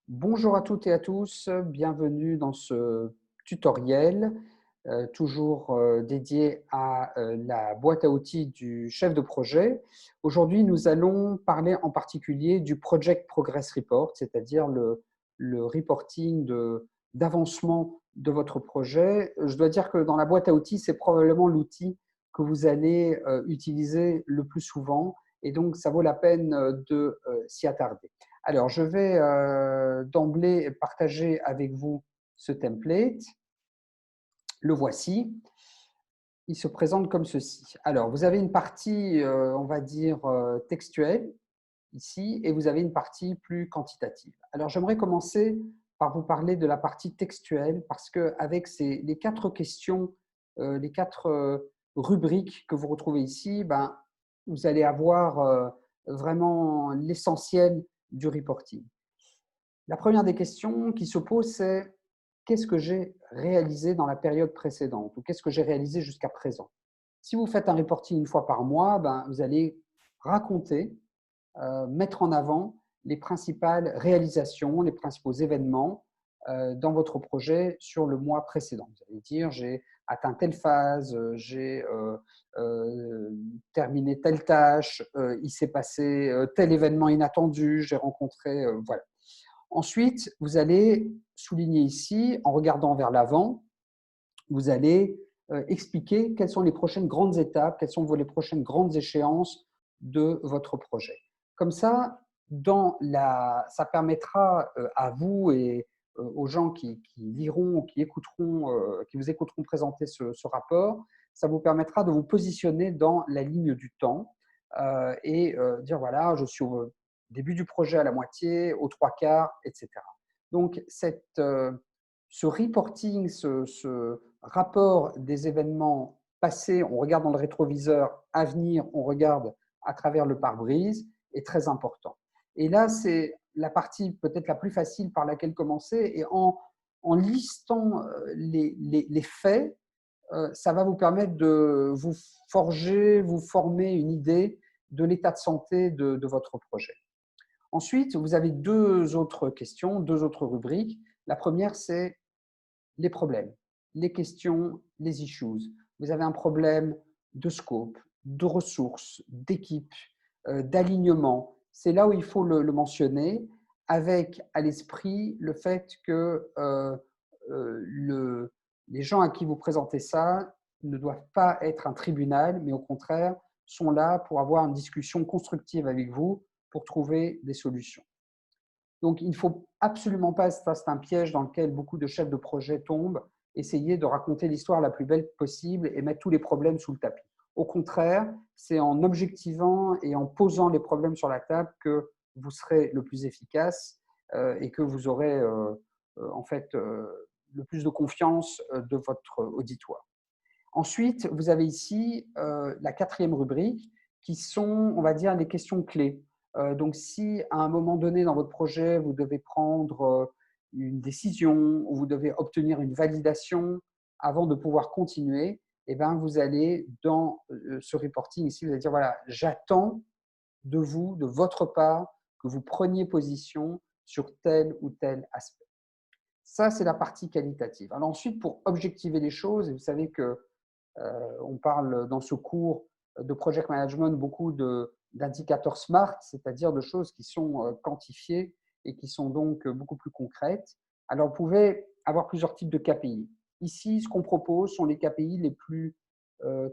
Bonjour à toutes et à tous, bienvenue dans ce tutoriel, toujours dédié à la boîte à outils du chef de projet. Aujourd'hui, nous allons parler en particulier du Project Progress Report, c'est-à-dire le reporting d'avancement de votre projet. Je dois dire que dans la boîte à outils, c'est probablement l'outil que vous allez utiliser le plus souvent et donc ça vaut la peine de s'y attarder. Alors, je vais d'emblée partager avec vous ce template. Le voici. Il se présente comme ceci. Alors, vous avez une partie, on va dire, textuelle ici, et vous avez une partie plus quantitative. Alors, j'aimerais commencer par vous parler de la partie textuelle, parce qu'avec les 4 questions, les 4 rubriques que vous retrouvez ici, ben, vous allez avoir vraiment l'essentiel du reporting. La première des questions qui se pose, c'est qu'est-ce que j'ai réalisé dans la période précédente ou qu'est-ce que j'ai réalisé jusqu'à présent? Si vous faites un reporting une fois par mois, ben, vous allez raconter, mettre en avant les principales réalisations, les principaux événements dans votre projet sur le mois précédent. Vous allez dire j'ai atteint telle phase, j'ai terminé telle tâche, il s'est passé tel événement inattendu, j'ai rencontré, voilà. Ensuite, vous allez souligner ici, en regardant vers l'avant, vous allez expliquer quelles sont les prochaines grandes étapes, quelles sont les prochaines grandes échéances de votre projet. Comme ça, ça permettra à vous et aux gens qui liront, qui vous écouteront présenter ce rapport, ça vous permettra de vous positionner dans la ligne du temps et dire voilà, je suis au début du projet à la moitié, aux trois quarts, etc. Donc, ce reporting, ce rapport des événements passés, on regarde dans le rétroviseur, à venir, on regarde à travers le pare-brise, est très important. Et là, c'est la partie peut-être la plus facile par laquelle commencer. Et en listant les faits, ça va vous permettre de vous forger, vous former une idée de l'état de santé de votre projet. Ensuite, vous avez deux autres questions, deux autres rubriques. La première, c'est les problèmes, les questions, les issues. Vous avez un problème de scope, de ressources, d'équipe, d'alignement. C'est là où il faut le mentionner avec à l'esprit le fait que les gens à qui vous présentez ça ne doivent pas être un tribunal, mais au contraire sont là pour avoir une discussion constructive avec vous pour trouver des solutions. Donc, il ne faut absolument pas, ça c'est un piège dans lequel beaucoup de chefs de projet tombent, essayer de raconter l'histoire la plus belle possible et mettre tous les problèmes sous le tapis. Au contraire, c'est en objectivant et en posant les problèmes sur la table que vous serez le plus efficace et que vous aurez en fait le plus de confiance de votre auditoire. Ensuite, vous avez ici la quatrième rubrique qui sont, on va dire, les questions clés. Donc, si à un moment donné dans votre projet, vous devez prendre une décision ou vous devez obtenir une validation avant de pouvoir continuer, eh bien, vous allez dans ce reporting ici, vous allez dire, voilà, j'attends de vous, de votre part, que vous preniez position sur tel ou tel aspect. Ça, c'est la partie qualitative. Alors ensuite, pour objectiver les choses, et vous savez que on parle dans ce cours de project management beaucoup d'indicateurs SMART, c'est-à-dire de choses qui sont quantifiées et qui sont donc beaucoup plus concrètes. Alors, vous pouvez avoir plusieurs types de KPI. Ici, ce qu'on propose sont les KPI les plus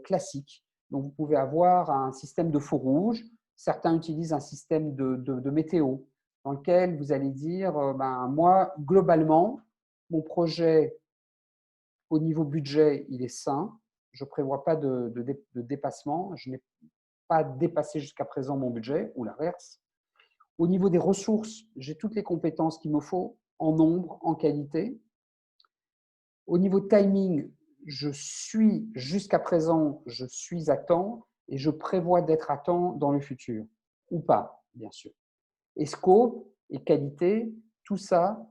classiques. Donc, vous pouvez avoir un système de feu rouge. Certains utilisent un système de météo dans lequel vous allez dire, ben, moi, globalement, mon projet au niveau budget, il est sain. Je ne prévois pas de dépassement. Je n'ai pas dépassé jusqu'à présent mon budget, ou l'inverse. Au niveau des ressources, j'ai toutes les compétences qu'il me faut, en nombre, en qualité. Au niveau timing, jusqu'à présent, je suis à temps et je prévois d'être à temps dans le futur, ou pas, bien sûr. Et scope et qualité, tout ça,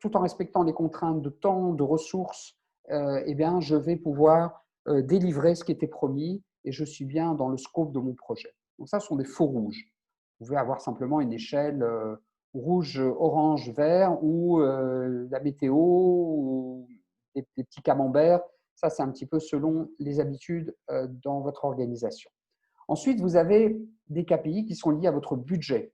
tout en respectant les contraintes de temps, de ressources, eh bien, je vais pouvoir délivrer ce qui était promis et je suis bien dans le scope de mon projet. Donc ça, ce sont des feux rouges. Vous pouvez avoir simplement une échelle rouge, orange, vert, ou la météo, ou des petits camemberts. Ça, c'est un petit peu selon les habitudes dans votre organisation. Ensuite, vous avez des KPI qui sont liés à votre budget.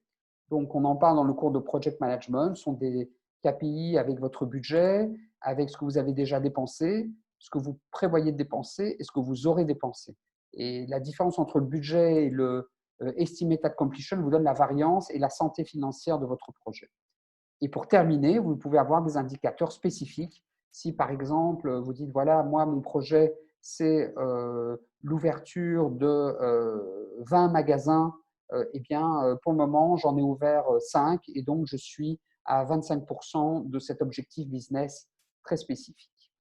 Donc, on en parle dans le cours de Project Management. Ce sont des KPI avec votre budget, avec ce que vous avez déjà dépensé, ce que vous prévoyez de dépenser et ce que vous aurez dépensé. Et la différence entre le budget et le Estimated Completion vous donne la variance et la santé financière de votre projet. Et pour terminer, vous pouvez avoir des indicateurs spécifiques. Si par exemple, vous dites, voilà, moi, mon projet, c'est l'ouverture de 20 magasins, eh bien, pour le moment, j'en ai ouvert 5 et donc je suis à 25% de cet objectif business très spécifique.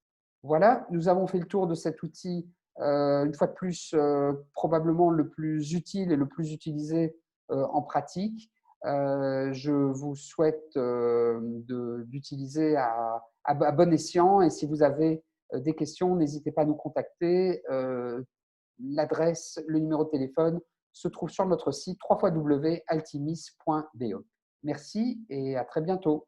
Voilà, nous avons fait le tour de cet outil, une fois de plus, probablement le plus utile et le plus utilisé en pratique. Je vous souhaite d'utiliser à bon escient et si vous avez des questions, n'hésitez pas à nous contacter. L'adresse, le numéro de téléphone se trouve sur notre site www.altimis.be. Merci et à très bientôt.